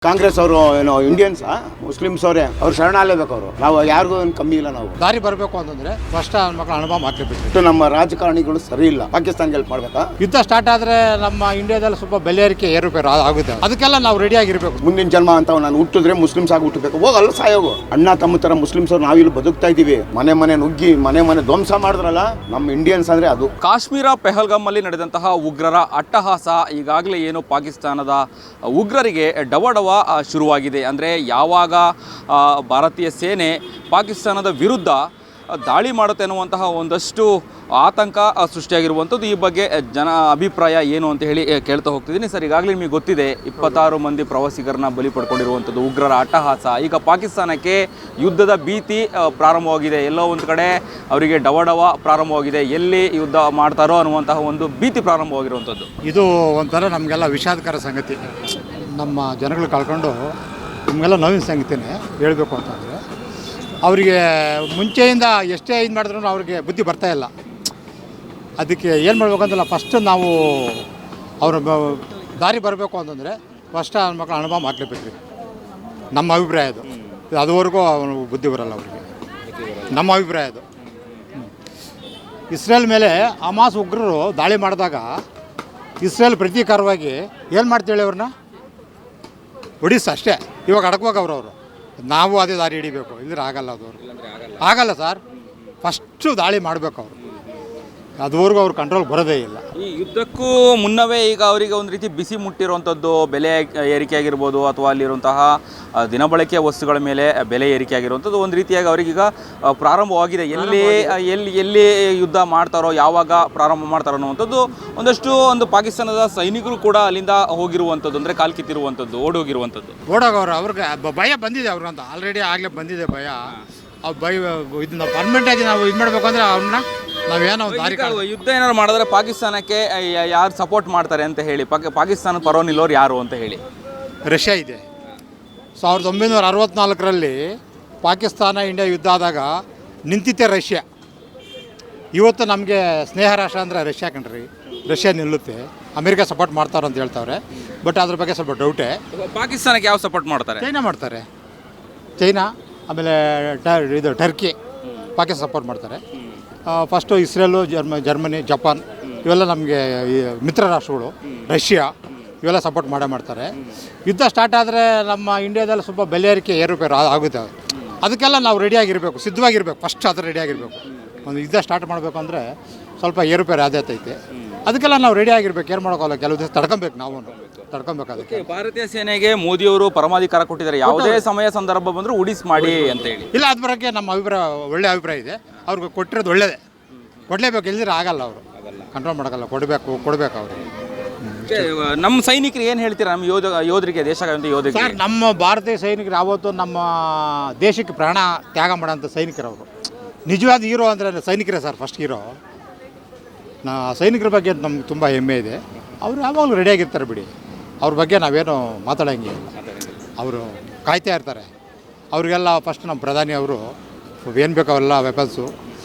ಕಾಂಗ್ರೆಸ್ ಅವರು ಏನೋ Indians Muslims ಅವರೇ ಅವ್ರು ಶರಣಾಗಲೇಬೇಕು. ಅವರು ನಾವು ಯಾರಿಗೂ ಏನು ಕಮ್ಮಿ ಇಲ್ಲ. ನಾವು ದಾರಿ ಬರಬೇಕು ಅಂತಂದ್ರೆ ಫಸ್ಟ್ ಮಕ್ಕಳ ಅನುಭವ ಹಾಕಲೇಬೇಕು. ನಮ್ಮ ರಾಜಕಾರಣಿಗಳು ಸರಿ ಇಲ್ಲ. ಪಾಕಿಸ್ತಾನ್ಗೆ ಹೆಲ್ಪ್ ಮಾಡ್ಬೇಕಾ? ಯುದ್ಧ ಸ್ಟಾರ್ಟ್ ಆದ್ರೆ ನಮ್ಮ ಇಂಡಿಯಾದಲ್ಲಿ ಸ್ವಲ್ಪ ಬೆಲೆ ಏರಿಕೆ ಏರುಪೇರು ಆಗುತ್ತೆ. ಅದಕ್ಕೆಲ್ಲ ನಾವು ರೆಡಿ ಆಗಿರ್ಬೇಕು. ಮುಂದಿನ ಜನ್ಮ ಅಂತ ನಾನು ಹುಟ್ಟಿದ್ರೆ ಮುಸ್ಲಿಮ್ಸ್ ಆಗಿ ಹುಟ್ಟಬೇಕು. ಹೋಗಲ್ಲ ಸಾಯೋಗು. ಅಣ್ಣ ತಮ್ಮ ತರ ಮುಸ್ಲಿಮ್ಸ್ ಅವ್ರು ನಾವಿಲ್ಲಿ ಬದುಕ್ತಾ ಇದೀವಿ. ಮನೆ ಮನೆ ನುಗ್ಗಿ ಮನೆ ಮನೆ ಧ್ವಂಸ ಮಾಡಿದ್ರಲ್ಲ ನಮ್ಮ ಇಂಡಿಯನ್ಸ್ ಅಂದ್ರೆ ಅದು. ಕಾಶ್ಮೀರ ಪೆಹಲ್ಗಾಮ್ ಅಲ್ಲಿ ನಡೆದಂತಹ ಉಗ್ರರ ಅಟ್ಟಹಾಸ ಈಗಾಗಲೇ ಏನು ಪಾಕಿಸ್ತಾನದ ಉಗ್ರರಿಗೆ ಡವಡವ ಶುರುವಾಗಿದೆ. ಅಂದರೆ ಯಾವಾಗ ಭಾರತೀಯ ಸೇನೆ ಪಾಕಿಸ್ತಾನದ ವಿರುದ್ಧ ದಾಳಿ ಮಾಡುತ್ತೆ ಅನ್ನುವಂತಹ ಒಂದಷ್ಟು ಆತಂಕ ಸೃಷ್ಟಿಯಾಗಿರುವಂಥದ್ದು. ಈ ಬಗ್ಗೆ ಜನ ಅಭಿಪ್ರಾಯ ಏನು ಅಂತ ಹೇಳಿ ಕೇಳ್ತಾ ಹೋಗ್ತಿದ್ದೀನಿ. ಸರ್, ಈಗಾಗಲೇ ನಿಮಗೆ ಗೊತ್ತಿದೆ 26 ಮಂದಿ ಪ್ರವಾಸಿಗರನ್ನ ಬಲಿ ಪಡ್ಕೊಂಡಿರುವಂಥದ್ದು ಉಗ್ರರ ಅಟ್ಟಹಾಸ. ಈಗ ಪಾಕಿಸ್ತಾನಕ್ಕೆ ಯುದ್ಧದ ಭೀತಿ ಪ್ರಾರಂಭವಾಗಿದೆ. ಎಲ್ಲೋ ಒಂದು ಕಡೆ ಅವರಿಗೆ ಡವಡವ ಪ್ರಾರಂಭವಾಗಿದೆ. ಎಲ್ಲಿ ಯುದ್ಧ ಮಾಡ್ತಾರೋ ಅನ್ನುವಂತಹ ಒಂದು ಭೀತಿ ಪ್ರಾರಂಭವಾಗಿರುವಂಥದ್ದು. ಇದು ಒಂಥರ ನಮಗೆಲ್ಲ ವಿಷಾದಕರ ಸಂಗತಿ. ನಮ್ಮ ಜನಗಳು ಕಳ್ಕೊಂಡು ನಮಗೆಲ್ಲ ನೋವಿನ ಸಂಗತಿನೇ ಹೇಳಬೇಕು ಅಂತಂದರೆ, ಅವರಿಗೆ ಮುಂಚೆಯಿಂದ ಎಷ್ಟೇ ಇದು ಮಾಡಿದ್ರು ಅವ್ರಿಗೆ ಬುದ್ಧಿ ಬರ್ತಾಯಿಲ್ಲ. ಅದಕ್ಕೆ ಏನು ಮಾಡಬೇಕಂತಲ್ಲ, ಫಸ್ಟ್ ನಾವು ಅವ್ರ ದಾರಿ ಬರಬೇಕು ಅಂತಂದರೆ ಫಸ್ಟ್ ಮಕ್ಕಳ ಅನುಭವ ಹಾಕಲೇಬೇಕು. ನಮ್ಮ ಅಭಿಪ್ರಾಯ ಅದು. ಅದುವರೆಗೂ ಅವನು ಬುದ್ಧಿ ಬರಲ್ಲ ಅವರಿಗೆ. ನಮ್ಮ ಅಭಿಪ್ರಾಯ ಅದು. ಇಸ್ರೇಲ್ ಮೇಲೆ ಹಮಾಸ್ ಉಗ್ರರು ದಾಳಿ ಮಾಡಿದಾಗ ಇಸ್ರೇಲ್ ಪ್ರತೀಕಾರವಾಗಿ ಏನು ಮಾಡ್ತೇಳಿ ಅವ್ರನ್ನ ಹೊಡಿಸ್ ಅಷ್ಟೇ. ಇವಾಗ ಅಡಕುವಾಗ ಅವರು ನಾವು ಅದೇ ದಾರಿ ಹಿಡಿಬೇಕು. ಇಲ್ಲದ್ರೆ ಆಗಲ್ಲ. ಅದು ಆಗಲ್ಲ ಸರ್. ಫಸ್ಟು ದಾಳಿ ಮಾಡಬೇಕು ಅವರು. ಅದುವರೆಗೂ ಅವ್ರ ಕಂಟ್ರೋಲ್ ಬರೋದೇ ಇಲ್ಲ. ಈ ಯುದ್ಧಕ್ಕೂ ಮುನ್ನವೇ ಈಗ ಅವರಿಗೆ ಒಂದು ರೀತಿ ಬಿಸಿ ಮುಟ್ಟಿರುವಂಥದ್ದು ಬೆಲೆ ಏರಿಕೆ ಆಗಿರ್ಬೋದು, ಅಥವಾ ಅಲ್ಲಿರುವಂತಹ ದಿನಬಳಕೆಯ ವಸ್ತುಗಳ ಮೇಲೆ ಬೆಲೆ ಏರಿಕೆ ಆಗಿರುವಂಥದ್ದು ಒಂದು ರೀತಿಯಾಗಿ ಅವರಿಗೀಗ ಪ್ರಾರಂಭವಾಗಿದೆ. ಎಲ್ಲಿ ಯುದ್ಧ ಮಾಡ್ತಾರೋ, ಯಾವಾಗ ಪ್ರಾರಂಭ ಮಾಡ್ತಾರೋ ಅನ್ನುವಂಥದ್ದು ಒಂದು ಪಾಕಿಸ್ತಾನದ ಸೈನಿಕರು ಕೂಡ ಅಲ್ಲಿಂದ ಹೋಗಿರುವಂಥದ್ದು, ಅಂದರೆ ಕಾಲು ಕಿತ್ತಿರುವಂಥದ್ದು, ಓಡೋಗಿರುವಂಥದ್ದು. ಓಡೋಗವ್ರು ಅವ್ರಿಗೆ ಭಯ ಬಂದಿದೆ ಅವ್ರಿಗಂತ. ಆಲ್ರೆಡಿ ಆಗಲೇ ಬಂದಿದೆ ಭಯ. ಆ ಭಯ ಇದನ್ನ ಪರ್ಮನೆಂಟಾಗಿ ನಾವು ಇದು ಮಾಡಬೇಕು ಅಂದರೆ ಅವ್ರನ್ನ ನಾವೇನೋ ದಾರಿ ಯುದ್ಧ ಏನಾದ್ರು ಮಾಡಿದ್ರೆ ಪಾಕಿಸ್ತಾನಕ್ಕೆ ಯಾರು ಸಪೋರ್ಟ್ ಮಾಡ್ತಾರೆ ಅಂತ ಹೇಳಿ, ಪಾಕಿಸ್ತಾನ ಪರ ನಿಲ್ಲೋರು ಯಾರು ಅಂತ ಹೇಳಿ ರಷ್ಯಾ ಇದೆ. 1964ರಲ್ಲಿ ಪಾಕಿಸ್ತಾನ ಇಂಡಿಯಾ ಯುದ್ಧ ಆದಾಗ ನಿಂತಿತ್ತೆ ರಷ್ಯಾ. ಇವತ್ತು ನಮಗೆ ಸ್ನೇಹ ರಾಷ್ಟ್ರ ಅಂದರೆ ರಷ್ಯಾ ಕಣ್ರಿ. ರಷ್ಯಾ ನಿಲ್ಲುತ್ತೆ. ಅಮೆರಿಕ ಸಪೋರ್ಟ್ ಮಾಡ್ತಾರೆ ಅಂತ ಹೇಳ್ತಾವ್ರೆ. ಬಟ್ ಅದ್ರ ಬಗ್ಗೆ ಸ್ವಲ್ಪ ಡೌಟೇ. ಪಾಕಿಸ್ತಾನಕ್ಕೆ ಯಾವ ಸಪೋರ್ಟ್ ಮಾಡ್ತಾರೆ? ಚೈನಾ ಮಾಡ್ತಾರೆ. ಚೈನಾ, ಆಮೇಲೆ ಇದು ಟರ್ಕಿ ಪಾಕಿಸ್ತಾನ ಸಪೋರ್ಟ್ ಮಾಡ್ತಾರೆ. ಫಸ್ಟು ಇಸ್ರೇಲು, ಜರ್ಮನಿ, ಜಪಾನ್ ಇವೆಲ್ಲ ನಮಗೆ ಮಿತ್ರ ರಾಷ್ಟ್ರಗಳು. ರಷ್ಯಾ ಇವೆಲ್ಲ ಸಪೋರ್ಟ್ ಮಾಡ್ತಾರೆ. ಯುದ್ಧ ಸ್ಟಾರ್ಟ್ ಆದರೆ ನಮ್ಮ ಇಂಡಿಯಾದಲ್ಲಿ ಸ್ವಲ್ಪ ಬೆಲೆ ಏರಿಕೆ ಏರುಪೇರು ಆಗುತ್ತೆ. ಅದಕ್ಕೆಲ್ಲ ನಾವು ರೆಡಿಯಾಗಿರಬೇಕು, ಸಿದ್ಧವಾಗಿರ್ಬೇಕು. ಫಸ್ಟ್ ಅದರ ರೆಡಿಯಾಗಿರಬೇಕು. ಒಂದು ಯುದ್ಧ ಸ್ಟಾರ್ಟ್ ಮಾಡಬೇಕು ಅಂದರೆ ಸ್ವಲ್ಪ ಏರುಪೇರು ಆದೈತೆ. ಅದಕ್ಕೆಲ್ಲ ನಾವು ರೆಡಿಯಾಗಿರ್ಬೇಕು. ಏನು ಮಾಡೋಕ್ಕಲ್ಲ, ಕೆಲವು ದಿವಸ ತಡ್ಕೊಬೇಕು. ನಾವು ತಡ್ಕೊಬೇಕು. ಅದಕ್ಕೆ ಭಾರತೀಯ ಸೇನೆಗೆ ಮೋದಿಯವರು ಪರಮಾಧಿಕಾರ ಕೊಟ್ಟಿದ್ದಾರೆ. ಯಾವುದೇ ಸಮಯ ಸಂದರ್ಭ ಬಂದರೂ ಉಡಿಸ್ ಮಾಡಿ ಅಂತ ಹೇಳಿ. ಇಲ್ಲ, ಅದ್ರ ಬಗ್ಗೆ ನಮ್ಮ ಅಭಿಪ್ರಾಯ ಒಳ್ಳೆ ಅಭಿಪ್ರಾಯ ಇದೆ. ಅವ್ರಿಗೆ ಕೊಟ್ಟಿರೋದು ಒಳ್ಳೆಯದೇ. ಕೊಡಲೇಬೇಕು. ಇಲ್ಲದ್ರೆ ಆಗಲ್ಲ. ಅವರು ಕಂಟ್ರೋಲ್ ಮಾಡೋಕ್ಕಲ್ಲ. ಕೊಡಬೇಕು ಅವ್ರಿಗೆ. ನಮ್ಮ ಸೈನಿಕರು ಏನು ಹೇಳ್ತೀರಾ? ನಮ್ಮ ಯೋಧರಿಗೆ, ದೇಶಕ್ಕೆ ಸರ್, ನಮ್ಮ ಭಾರತೀಯ ಸೈನಿಕರು ಯಾವತ್ತೂ ನಮ್ಮ ದೇಶಕ್ಕೆ ಪ್ರಾಣ ತ್ಯಾಗ ಮಾಡೋಂಥ ಸೈನಿಕರವರು. ನಿಜವಾದ ಹೀರೋ ಅಂದರೆ ಸೈನಿಕರೇ ಸರ್. First hero. ಸೈನಿಕರ ಬಗ್ಗೆ ನಮ್ಗೆ ತುಂಬ ಹೆಮ್ಮೆ ಇದೆ. ಅವರು ಯಾವಾಗಲೂ ರೆಡಿಯಾಗಿರ್ತಾರೆ ಬಿಡಿ. ಅವ್ರ ಬಗ್ಗೆ ನಾವೇನು ಮಾತಾಡೋಂಗೆ ಇಲ್ಲ. ಅವರು ಕಾಯ್ತಾ ಇರ್ತಾರೆ. ಅವರಿಗೆಲ್ಲ ಫಸ್ಟ್ ನಮ್ಮ ಪ್ರಧಾನಿ ಅವರು ಏನು ಬೇಕೋ ಅವೆಲ್ಲ ವೆಪನ್ಸು,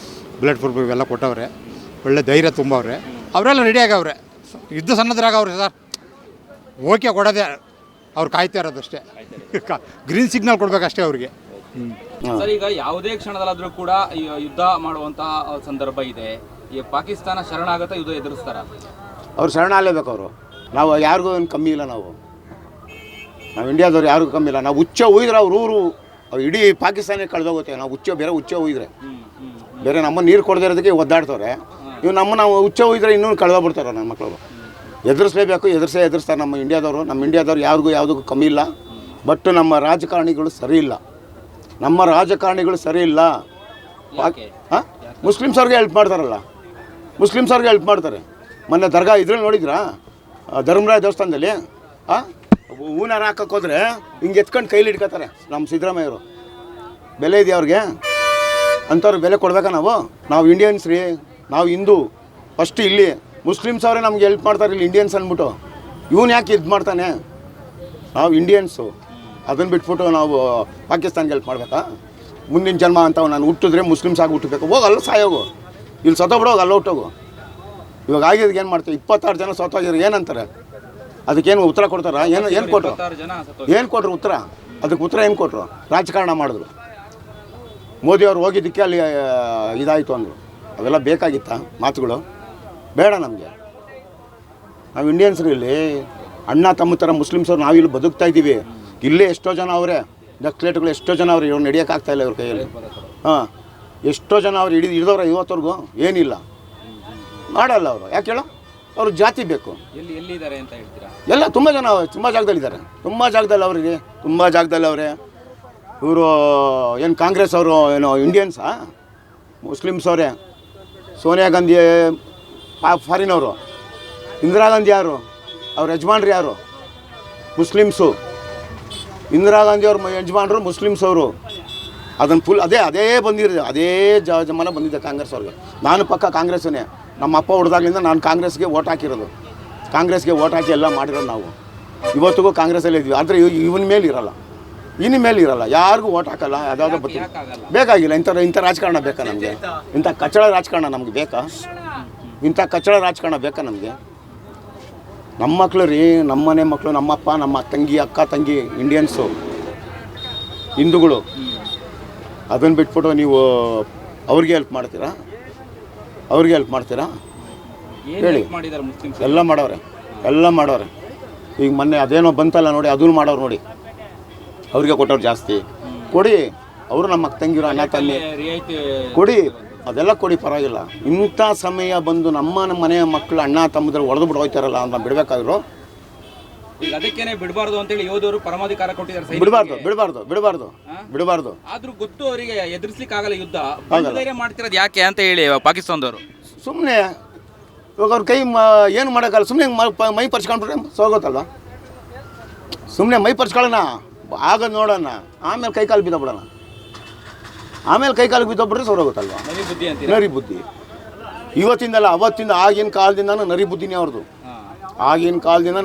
ಬುಲೆಟ್ ಪ್ರೂಫ್ ಇವೆಲ್ಲ ಕೊಟ್ಟವ್ರೆ. ಒಳ್ಳೆ ಧೈರ್ಯ ತುಂಬವ್ರೆ. ಅವರೆಲ್ಲ ರೆಡಿಯಾಗವ್ರೆ. ಯುದ್ಧ ಸನ್ನದ್ಧರಾಗವ್ರೆ ಸರ್. ಓಕೆ ಕೊಡೋದೇ ಅವ್ರು ಕಾಯ್ತಾ ಇರೋದಷ್ಟೇ. ಗ್ರೀನ್ ಸಿಗ್ನಲ್ ಕೊಡಬೇಕಷ್ಟೇ ಅವ್ರಿಗೆ. ಸರ್, ಈಗ ಯಾವುದೇ ಕ್ಷಣದಲ್ಲಾದರೂ ಕೂಡ ಯುದ್ಧ ಮಾಡುವಂತಹ ಸಂದರ್ಭ ಇದೆ. ಈ ಪಾಕಿಸ್ತಾನ ಶರಣಾಗತ್ತ ಯುದ್ಧ ಎದುರಿಸ್ತಾರ? ಅವ್ರು ಶರಣಾಗಲೇಬೇಕು. ಅವರು ನಾವು ಯಾರಿಗೂ ಏನು ಕಮ್ಮಿ ಇಲ್ಲ. ನಾವು ಇಂಡಿಯಾದವ್ರು ಯಾರಿಗೂ ಕಮ್ಮಿ ಇಲ್ಲ. ನಾವು ಹುಚ್ಚ ಹೋಯ್ದ್ರೆ ಅವ್ರು ಇಡೀ ಪಾಕಿಸ್ತಾನಕ್ಕೆ ಕಳೆದೋಗುತ್ತೆ. ನಾವು ಹುಚ್ಚ ಹೋಯ್ದ್ರೆ ಬೇರೆ ನಮ್ಮ ನೀರು ಕೊಡದೇ ಇರೋದಕ್ಕೆ ಒದ್ದಾಡ್ತವ್ರೆ. ಇವು ನಾವು ಹುಚ್ಚ ಹೋಯ್ದ್ರೆ ಇನ್ನೂ ಕಳೆದೋಗ್ಬಿಡ್ತಾರೆ ನನ್ನ ಮಕ್ಕಳು. ಎದುರಿಸಲೇಬೇಕು. ಎದುರಿಸ್ತಾರೆ ನಮ್ಮ ಇಂಡಿಯಾದವ್ರು ಯಾವುದಕ್ಕೂ ಕಮ್ಮಿ ಇಲ್ಲ. ಬಟ್ ನಮ್ಮ ರಾಜಕಾರಣಿಗಳು ಸರಿ ಇಲ್ಲ. ಮುಸ್ಲಿಮ್ಸ್ ಅವ್ರಿಗೆ ಹೆಲ್ಪ್ ಮಾಡ್ತಾರಲ್ಲ. ಹೆಲ್ಪ್ ಮಾಡ್ತಾರೆ. ಮೊನ್ನೆ ದರ್ಗಾ ಇದ್ರಲ್ಲಿ ನೋಡಿದ್ರಾ? ಧರ್ಮರಾಯ ದೇವಸ್ಥಾನದಲ್ಲಿ ಹೂನಾರ ಹಾಕಕ್ಕೆ ಹೋದ್ರೆ ಹಿಂಗೆ ಎತ್ಕೊಂಡು ಕೈಲಿ ಹಿಡ್ಕೊತಾರೆ ನಮ್ಮ ಸಿದ್ದರಾಮಯ್ಯವರು. ಬೆಲೆ ಇದೆಯಾ ಅವ್ರಿಗೆ? ಅಂಥವ್ರಿಗೆ ಬೆಲೆ ಕೊಡ್ಬೇಕಾ? ನಾವು ಇಂಡಿಯನ್ಸ್ ರೀ. ನಾವು ಹಿಂದೂ. ಫಸ್ಟ್ ಇಲ್ಲಿ ಮುಸ್ಲಿಮ್ಸ್ ಅವರೇ ನಮ್ಗೆ ಹೆಲ್ಪ್ ಮಾಡ್ತಾರೆ. ಇಲ್ಲಿ ಇಂಡಿಯನ್ಸ್ ಅಂದ್ಬಿಟ್ಟು ಇವನು ಯಾಕೆ ಇದು ಮಾಡ್ತಾನೆ? ನಾವು ಇಂಡಿಯನ್ಸು. ಅದನ್ನು ಬಿಟ್ಬಿಟ್ಟು ನಾವು ಪಾಕಿಸ್ತಾನ್ಗೆ ಹೆಲ್ಪ್ ಮಾಡಬೇಕಾ? ಮುಂದಿನ ಜನ್ಮ ಅಂತ ನಾನು ಹುಟ್ಟಿದ್ರೆ ಮುಸ್ಲಿಮ್ಸ್ ಆಗಿ ಹುಟ್ಟಬೇಕು. ಹೋಗಲ್ಲ ಸಾಯೋಗು. ಇಲ್ಲಿ ಸತ್ತೋಗ್ಬಿಡೋಗಿ ಅಲ್ಲ ಹುಟ್ಟೋಗು. ಇವಾಗ ಆಗಿದ್ದಕ್ಕೆ ಏನು ಮಾಡ್ತೀವಿ? 26 ಜನ ಸತ್ತೋಗಿದ್ರು ಏನಂತಾರೆ? ಅದಕ್ಕೇನು ಉತ್ತರ ಕೊಡ್ತಾರ? ಏನು ಕೊಟ್ಟರು? 26 ಜನ ಸತ್ತೋಗಿದ್ದಾರೆ. ಏನು ಕೊಟ್ಟರು ಉತ್ತರ? ಅದಕ್ಕೆ ಉತ್ತರ ಏನು ಕೊಟ್ಟರು? ರಾಜಕಾರಣ ಮಾಡಿದ್ರು. ಮೋದಿಯವ್ರು ಹೋಗಿದ್ದಕ್ಕೆ ಅಲ್ಲಿ ಇದಾಯಿತು ಅಂದರು. ಅವೆಲ್ಲ ಬೇಕಾಗಿತ್ತ ಮಾತುಗಳು? ಬೇಡ ನಮಗೆ. ನಾವು ಇಂಡಿಯನ್ಸ್ರು ಇಲ್ಲಿ ಅಣ್ಣ ತಮ್ಮ ಥರ ಮುಸ್ಲಿಮ್ಸವ್ರು ನಾವಿಲ್ಲಿ ಬದುಕ್ತಾ ಇದ್ದೀವಿ. ಇಲ್ಲೇ ಎಷ್ಟೋ ಜನ ಅವರೇ ನಕ್ಸಲೇಟ್ಗಳು, ಎಷ್ಟೋ ಜನ ಅವ್ರು ಇವ್ರು ನಡೆಯೋಕ್ಕಾಗ್ತಾಯಿಲ್ಲ ಇವ್ರ ಕೈಯಲ್ಲಿ. ಹಾಂ, ಎಷ್ಟೋ ಜನ ಅವ್ರು ಹಿಡಿದವ್ರೆ ಇವತ್ತವರೆಗೂ ಏನಿಲ್ಲ ಮಾಡಲ್ಲ ಅವರು. ಯಾಕೆ ಹೇಳೋ? ಅವ್ರ ಜಾತಿ ಬೇಕು. ಎಲ್ಲಿದ್ದಾರೆ ಅಂತ ಹೇಳ್ತೀರಾ? ಎಲ್ಲ ತುಂಬ ಜನ ತುಂಬ ಜಾಗದಲ್ಲಿದ್ದಾರೆ. ತುಂಬ ಜಾಗದಲ್ಲಿ ಅವರಿಗೆ ತುಂಬ ಜಾಗದಲ್ಲಿ ಅವರೇ. ಇವರು ಏನು ಕಾಂಗ್ರೆಸ್ ಅವರು ಏನೋ ಇಂಡಿಯನ್ಸಾ? ಮುಸ್ಲಿಮ್ಸ್ ಅವರೇ. ಸೋನಿಯಾ ಗಾಂಧಿ ಫಾರಿನ್ ಅವರು. ಇಂದಿರಾ ಗಾಂಧಿ ಯಾರು? ಅವ್ರ ಯಜಮಾನ್ರು ಯಾರು? ಮುಸ್ಲಿಮ್ಸು. ಇಂದಿರಾ ಗಾಂಧಿ ಅವ್ರ ಯಜಮಾನ್ರು ಮುಸ್ಲಿಮ್ಸ್ ಅವರು. ಅದನ್ನು ಫುಲ್ ಅದೇ ಬಂದಿರೋದು, ಅದೇ ಜಮಾನ ಬಂದಿದೆ ಕಾಂಗ್ರೆಸ್ ಅವ್ರಿಗೆ. ನಾನು ಪಕ್ಕ ಕಾಂಗ್ರೆಸ್ಸೇ. ನಮ್ಮ ಅಪ್ಪ ಹೊಡೆದಾಗ್ಲಿಂದ ನಾನು ಕಾಂಗ್ರೆಸ್ಗೆ ಓಟ್ ಹಾಕಿರೋದು. ಕಾಂಗ್ರೆಸ್ಗೆ ಓಟ್ ಹಾಕಿ ಎಲ್ಲ ಮಾಡಿರೋದು ನಾವು. ಇವತ್ತಿಗೂ ಕಾಂಗ್ರೆಸ್ಸಲ್ಲೇ ಇದ್ವಿ. ಆದರೆ ಇವನ ಮೇಲೆ ಇರೋಲ್ಲ, ಇನ್ನ ಮೇಲೆ ಇರೋಲ್ಲ. ಯಾರಿಗೂ ಓಟ್ ಹಾಕಲ್ಲ. ಯಾವುದಾದ್ರೂ ಬರ್ತೀವಿ. ಬೇಕಾಗಿಲ್ಲ ಇಂಥ ರಾಜಕಾರಣ ಬೇಕಾ ನಮಗೆ? ಇಂಥ ಕಚ್ಚಡ ರಾಜಕಾರಣ ನಮಗೆ ಬೇಕಾ? ಇಂಥ ಕಚ್ಚಡ ರಾಜಕಾರಣ ಬೇಕಾ ನಮಗೆ? ನಮ್ಮ ಮಕ್ಕಳು ರೀ, ನಮ್ಮ ಮನೆ ಮಕ್ಕಳು, ನಮ್ಮಪ್ಪ ನಮ್ಮ ತಂಗಿ ಅಕ್ಕ ತಂಗಿ ಇಂಡಿಯನ್ಸು, ಹಿಂದೂಗಳು. ಅದನ್ನು ಬಿಟ್ಬಿಟ್ಟು ನೀವು ಅವ್ರಿಗೆ ಹೆಲ್ಪ್ ಮಾಡ್ತೀರಾ? ಅವ್ರಿಗೆ ಹೆಲ್ಪ್ ಮಾಡ್ತೀರಾ? ಹೇಳಿ. ಎಲ್ಲ ಮಾಡವ್ರೆ. ಈಗ ಮೊನ್ನೆ ಅದೇನೋ ಬಂತಲ್ಲ ನೋಡಿ, ಅದನ್ನು ಮಾಡೋರು ನೋಡಿ. ಅವ್ರಿಗೆ ಕೊಟ್ಟವ್ರು ಜಾಸ್ತಿ ಕೊಡಿ. ಅವರು ನಮ್ಮ ತಂಗಿರೋ ಅಣ್ಣ ತಂಗಿ ಕೊಡಿ, ಅದೆಲ್ಲ ಕೊಡಿ, ಪರವಾಗಿಲ್ಲ. ಇಂಥ ಸಮಯ ಬಂದು ನಮ್ಮ ಮನೆಯ ಮಕ್ಕಳು ಅಣ್ಣ ತಮ್ಮದ್ರು ಹೊಡೆದು ಬಿಟ್ಟು ಹೋಗ್ತಾರಲ್ಲ ಅಂತ ಬಿಡಬೇಕಾದ್ರು. ಈಗ ಅದಕ್ಕೇನೆ ಬಿಡಬಾರ್ದು ಅಂತೇಳಿ ಯೋಧರು ಪರಮಾಧಿಕಾರ ಕೊಟ್ಟಿದ್ದಾರೆ. ಬಿಡಬಾರ್ದು. ಆದ್ರೂ ಗೊತ್ತು ಅವರಿಗೆ ಎದುರಿಸ್ಲಿಕ್ಕೆ ಆಗಲ್ಲ ಯುದ್ಧ. ಧೈರ್ಯ ಮಾಡ್ತಿರೋದು ಯಾಕೆ ಅಂತ ಹೇಳಿ ಪಾಕಿಸ್ತಾನದವರು ಸುಮ್ಮನೆ ಇವಾಗ ಅವ್ರ ಕೈ ಏನು ಮಾಡೋಕ್ಕಲ್ಲ. ಸುಮ್ಮನೆ ಮೈ ಪರ್ಚ್ಕೊಂಡ್ಬಿಟ್ರೆ ಸೋಗೋತ್ತಲ್ವ? ಸುಮ್ಮನೆ ಮೈ ಪರ್ಚ್ಕೊಳ್ಳೋಣ, ಆಗ ನೋಡೋಣ, ಆಮೇಲೆ ಕೈಕಾಲು ಬಿದ್ದೋಗ್ಬಿಡೋಣ. ಆಮೇಲೆ ಕೈಕಾಲಿಗೆ ಬಿದ್ದೋಗ್ಬಿಟ್ರೆ ಸೋರೋಗುತ್ತಲ್ವ? ನರಿ ಬುದ್ಧಿ. ಇವತ್ತಿಂದಲ್ಲ, ಅವತ್ತಿಂದ ಆಗಿನ ಕಾಲದಿಂದನೂ ನರಿ ಬುದ್ಧಿನೇ ಅವ್ರದ್ದು.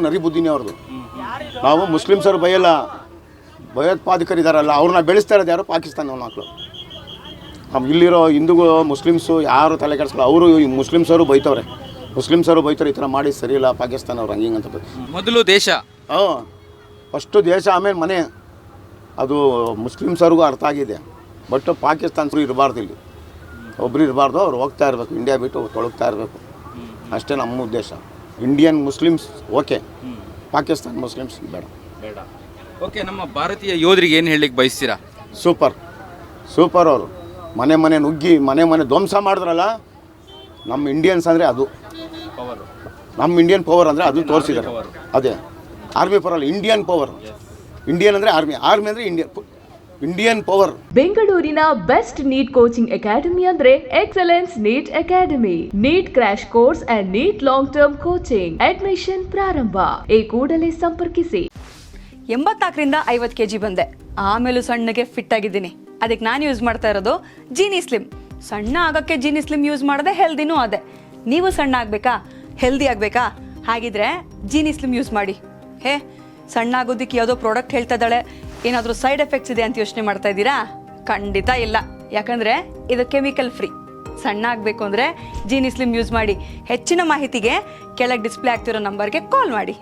ನರಿ ಬುದ್ಧಿನೇ ಅವ್ರದ್ದು. ನಾವು ಮುಸ್ಲಿಮ್ಸರು ಬೈಯಲ್ಲ, ಭಯೋತ್ಪಾದಕರಿದ್ದಾರಲ್ಲ ಅವ್ರನ್ನ ಬೆಳೆಸ್ತಾ ಇರೋದು ಯಾರು? ಪಾಕಿಸ್ತಾನ ಮಕ್ಕಳು. ಇಲ್ಲಿರೋ ಹಿಂದೂಗಳು ಮುಸ್ಲಿಮ್ಸು ಯಾರು ತಲೆ ಕೆಡಿಸ್ಕೊಳ್ಳೋ. ಅವರು ಮುಸ್ಲಿಮ್ಸವರು ಬೈತವ್ರೆ. ಈ ಥರ ಮಾಡಿ ಸರಿ ಇಲ್ಲ ಪಾಕಿಸ್ತಾನ ಅವ್ರು ಹಂಗೆ ಅಂತ. ಮೊದಲು ದೇಶ, ಫಸ್ಟು ದೇಶ, ಆಮೇಲೆ ಮನೆ. ಅದು ಮುಸ್ಲಿಮ್ಸವ್ರಿಗೂ ಅರ್ಥ ಆಗಿದೆ. ಬಟ್ ಪಾಕಿಸ್ತಾನರು ಇರಬಾರ್ದು, ಇಲ್ಲಿ ಒಬ್ಬರು ಇರಬಾರ್ದು. ಅವ್ರು ಹೋಗ್ತಾ ಇರಬೇಕು, ಇಂಡಿಯಾ ಬಿಟ್ಟು ತೊಳಗ್ತಾ ಇರಬೇಕು. ಅಷ್ಟೇ ನಮ್ಮ ಉದ್ದೇಶ. Indian Muslims okay, Pakistan Muslims ಬೇಡ. ಓಕೆ, ನಮ್ಮ ಭಾರತೀಯ ಯೋಧರಿಗೆ ಏನು ಹೇಳಲಿಕ್ಕೆ ಬಯಸ್ತೀರಾ? ಸೂಪರ್ ಅವರು ಮನೆ ನುಗ್ಗಿ ಮನೆ ಧ್ವಂಸ ಮಾಡಿದ್ರಲ್ಲ. ನಮ್ಮ ಇಂಡಿಯನ್ಸ್ ಅಂದರೆ ಅದು, ನಮ್ಮ ಇಂಡಿಯನ್ ಪವರ್ ಅಂದರೆ ಅದು ತೋರಿಸಿದ್ದಾರೆ. ಅದೇ ಆರ್ಮಿ ಪವರ್ ಅಲ್ಲ, ಇಂಡಿಯನ್ ಪವರ್. ಇಂಡಿಯನ್ ಅಂದರೆ ಆರ್ಮಿ ಅಂದರೆ ಇಂಡಿಯನ್ ಪವರ್. ಬೆಂಗಳೂರಿನ ಬೆಸ್ಟ್ ನೀಟ್ ಕೋಚಿಂಗ್ ಅಕಾಡೆಮಿ ಅಂದ್ರೆ excellence NEET academy. NEET crash course and NEET long term coaching. Admission ಪ್ರಾರಂಭ. ಈ ಕೂಡಲೇ ಸಂಪರ್ಕಿಸಿ. 84ರಿಂದ 50 kg ಬಂದೆ. ಆಮೇಲೂ ಸಣ್ಣಗೆ ಫಿಟ್ ಆಗಿದ್ದೀನಿ. ಅದಕ್ಕೆ ನಾನು ಯೂಸ್ ಮಾಡ್ತಾ ಇರೋದು ಜೀನಿ ಸ್ಲಿಮ್. ಸಣ್ಣ ಆಗಕ್ಕೆ ಜೀನಿ ಸ್ಲಿಮ್ ಯೂಸ್ ಮಾಡದೆ ಹೆಲ್ದಿನೂ ಅದೇ. ನೀವು ಸಣ್ಣ ಆಗಬೇಕಾ, ಹೆಲ್ದಿ ಆಗಬೇಕಾ? ಹಾಗಿದ್ರೆ ಜೀನಿ ಸ್ಲಿಮ್ ಯೂಸ್ ಮಾಡಿ. ಸಣ್ಣ ಆಗೋದಕ್ಕೆ ಯಾವುದೋ ಪ್ರಾಡಕ್ಟ್ ಹೇಳ್ತಾ ಇದ್ದಾಳೆ, ಏನಾದರೂ ಸೈಡ್ ಎಫೆಕ್ಟ್ಸ್ ಇದೆ ಅಂತ ಯೋಚನೆ ಮಾಡ್ತಾ ಇದ್ದೀರಾ? ಖಂಡಿತ ಇಲ್ಲ. ಯಾಕಂದರೆ ಇದು ಕೆಮಿಕಲ್ ಫ್ರೀ. ಸಣ್ಣ ಆಗಬೇಕು ಅಂದರೆ ಜೀನಿ ಸ್ಲಿಮ್ ಯೂಸ್ ಮಾಡಿ. ಹೆಚ್ಚಿನ ಮಾಹಿತಿಗೆ ಕೆಳಗೆ ಡಿಸ್ಪ್ಲೇ ಆಗ್ತಿರೋ ನಂಬರ್ಗೆ ಕಾಲ್ ಮಾಡಿ.